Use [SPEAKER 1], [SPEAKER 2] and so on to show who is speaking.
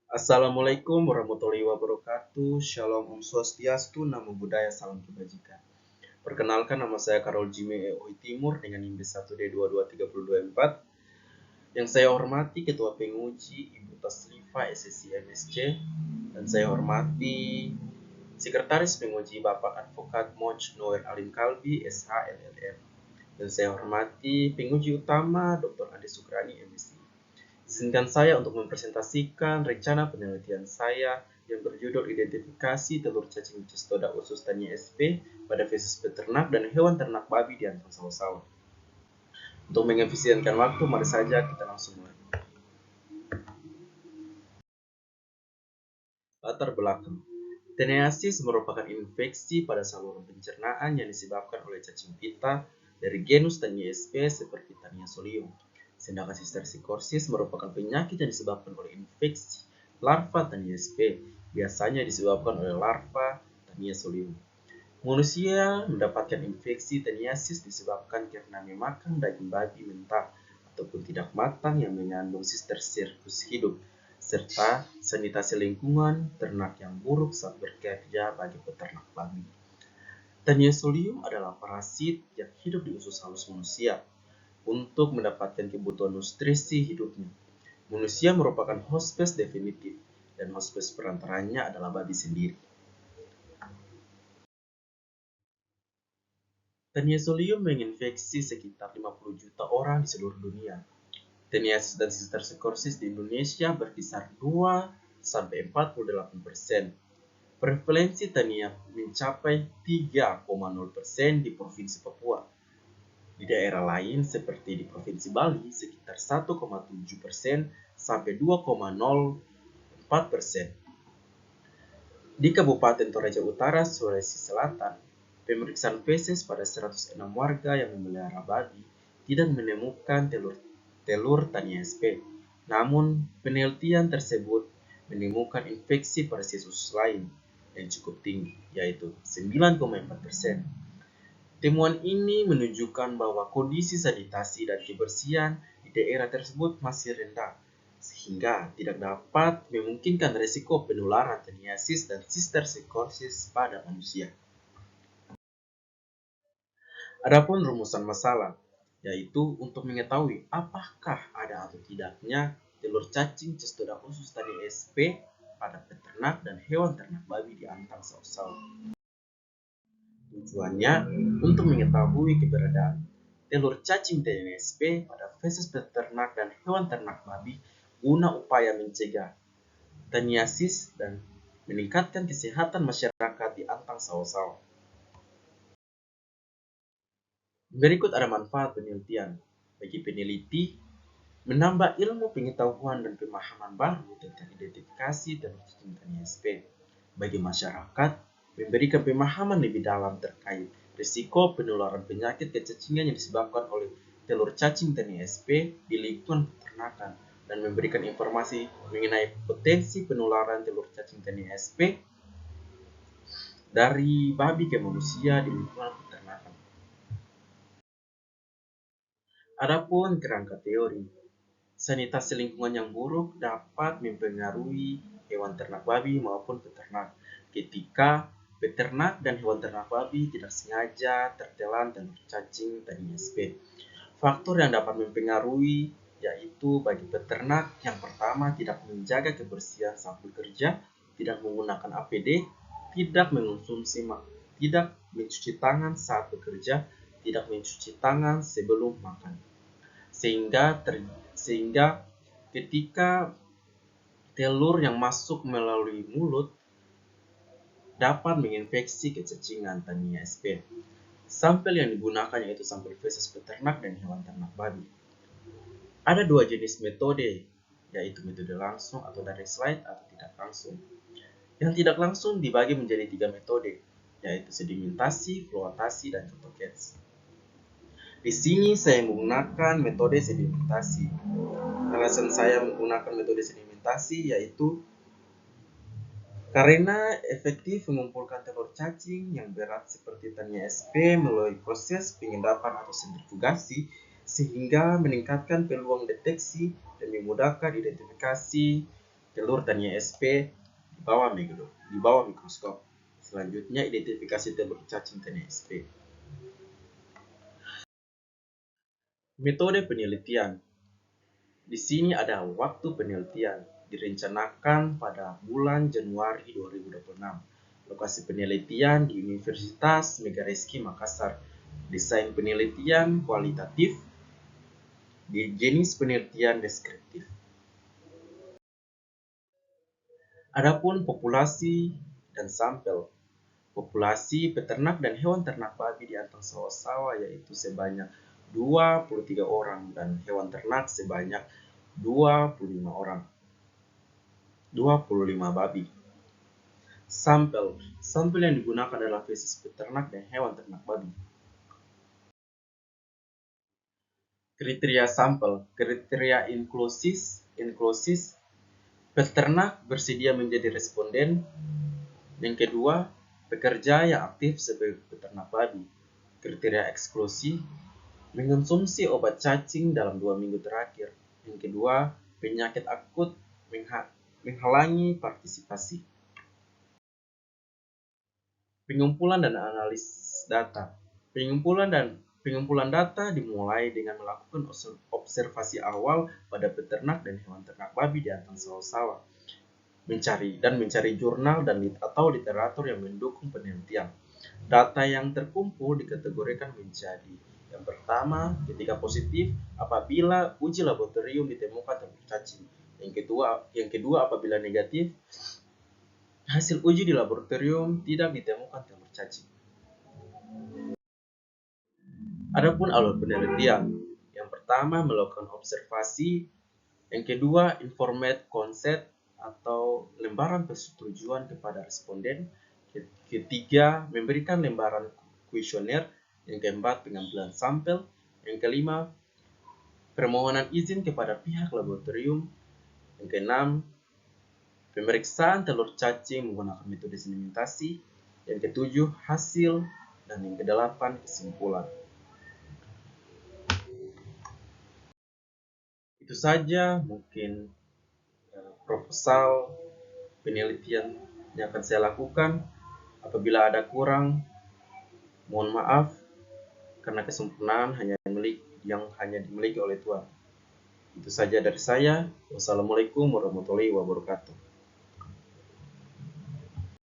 [SPEAKER 1] Assalamualaikum warahmatullahi wabarakatuh. Shalom Om Swastiastu, Namo Buddhaya, Salam Kebajikan. Perkenalkan, nama saya Karol Jime Oi Timur dengan NIM B1D22324. Yang saya hormati Ketua Penguji Ibu Taslifa SSI MSC, dan saya hormati Sekretaris Penguji Bapak Advokat Moj Noer Alim Kalbi SH LLM, dan saya hormati Penguji Utama Dr. Ade Sukrani MSI. Izinkan saya untuk mempresentasikan rencana penelitian saya yang berjudul Identifikasi Telur Cacing Cestoda Usus Tania SP pada fesis peternak dan hewan ternak babi di antang sawah-sawah. Untuk mengefisienkan waktu, mari saja kita langsung mulai. Latar belakang. Teniasis merupakan infeksi pada saluran pencernaan yang disebabkan oleh cacing pita dari genus Tania sp seperti Tania solium. Sedangkan Cysticercosis merupakan penyakit yang disebabkan oleh infeksi larva Tania sp, biasanya disebabkan oleh larva Tania solium. Manusia mendapatkan infeksi teniasis disebabkan karena memakan daging babi mentah ataupun tidak matang yang mengandung Cysticercosis hidup, serta sanitasi lingkungan ternak yang buruk saat bekerja bagi peternak babi. Tania solium adalah parasit yang hidup di usus halus manusia. Untuk mendapatkan kebutuhan nutrisi hidupnya, manusia merupakan hospes definitif, dan hospes perantaranya adalah babi sendiri. Tania solium menginfeksi sekitar 50 juta orang di seluruh dunia. Teniasis dan Cysticercosis di Indonesia berkisar 2-48%. Prevalensi Tania mencapai 3,0% di Provinsi Papua. Di daerah lain seperti di Provinsi Bali sekitar 1,7% sampai 2,04%. Di Kabupaten Toraja Utara, Sulawesi Selatan, pemeriksaan feses pada 106 warga yang memelihara babi tidak menemukan telur Tania sp. Namun, penelitian tersebut menemukan infeksi pada situs lain yang cukup tinggi, yaitu 9,4%. Temuan ini menunjukkan bahwa kondisi sanitasi dan kebersihan di daerah tersebut masih rendah, sehingga tidak dapat memungkinkan risiko penularan teniasis dan Cysticercosis pada manusia. Adapun rumusan masalah, yaitu untuk mengetahui apakah ada atau tidaknya telur cacing Cestoda usus Tania sp pada peternak dan hewan ternak babi di antang sawah-sawah. Tujuannya untuk mengetahui keberadaan telur cacing Tania sp pada feses peternak dan hewan ternak babi guna upaya mencegah teniasis dan meningkatkan kesehatan masyarakat di antang sawah-sawah. Berikut ada manfaat penelitian. Bagi peneliti, menambah ilmu pengetahuan dan pemahaman baru tentang identifikasi telur cacing Tania sp. Bagi masyarakat, memberikan pemahaman lebih dalam terkait risiko penularan penyakit kecacingan yang disebabkan oleh telur cacing Tania sp di lingkungan peternakan, dan memberikan informasi mengenai potensi penularan telur cacing Tania sp dari babi ke manusia di lingkungan peternakan. Adapun kerangka teori, sanitasi lingkungan yang buruk dapat mempengaruhi hewan ternak babi maupun peternak ketika peternak dan hewan ternak babi tidak sengaja tertelan telur cacing Tania sp. Faktor yang dapat mempengaruhi yaitu bagi peternak, yang pertama tidak menjaga kebersihan saat bekerja, tidak menggunakan APD, tidak mencuci tangan saat bekerja, tidak mencuci tangan sebelum makan, sehingga ketika telur yang masuk melalui mulut dapat menginfeksi kecacingan Tania sp. Sampel yang digunakan yaitu sampel feses peternak dan hewan ternak babi. Ada dua jenis metode, yaitu metode langsung atau direct slide atau tidak langsung. Yang tidak langsung dibagi menjadi 3 metode, yaitu sedimentasi, floatasi, dan Cotto-Cats. Di sini saya menggunakan metode sedimentasi. Alasan saya menggunakan metode sedimentasi yaitu karena efektif mengumpulkan telur cacing yang berat seperti Tania sp melalui proses pengendapan atau sentrifugasi, sehingga meningkatkan peluang deteksi dan memudahkan identifikasi telur Tania sp di bawah mikroskop. Selanjutnya identifikasi telur cacing Tania sp. Metode penelitian. Di sini ada waktu penelitian, direncanakan pada bulan Januari 2026. Lokasi penelitian di Universitas Megareski Makassar. Desain penelitian kualitatif, di jenis penelitian deskriptif. Adapun populasi dan sampel. Populasi peternak dan hewan ternak babi di Antang Sawah-Sawah yaitu sebanyak 23 orang dan hewan ternak sebanyak 25 orang. 25 babi. Sampel. Sampel yang digunakan adalah fesis peternak dan hewan ternak babi. Kriteria sampel. Kriteria inklusis. Peternak bersedia menjadi responden. Yang kedua, pekerja yang aktif sebagai peternak babi. Kriteria eksklusi, mengonsumsi obat cacing dalam 2 minggu terakhir. Yang kedua, penyakit akut menghalangi partisipasi. Pengumpulan dan analisis data. Pengumpulan data dimulai dengan melakukan observasi awal pada peternak dan hewan ternak babi di Antang Sawah-Sawah. Mencari jurnal atau literatur yang mendukung penelitian. Data yang terkumpul dikategorikan menjadi: yang pertama, ketika positif apabila uji laboratorium ditemukan telur cacing. Yang kedua apabila negatif, hasil uji di laboratorium tidak ditemukan telur cacing. Adapun alur penelitian, yang pertama melakukan observasi, yang kedua informate consent atau lembaran persetujuan kepada responden, ketiga memberikan lembaran kuesioner, yang keempat pengambilan sampel, yang kelima permohonan izin kepada pihak laboratorium, yang keenam pemeriksaan telur cacing menggunakan metode sedimentasi, yang ketujuh hasil, dan yang kedelapan kesimpulan. Itu saja mungkin proposal penelitian yang akan saya lakukan. Apabila ada kurang, mohon maaf, karena kesempurnaan yang hanya dimiliki oleh Tuhan. Itu saja dari saya. Wassalamualaikum warahmatullahi wabarakatuh.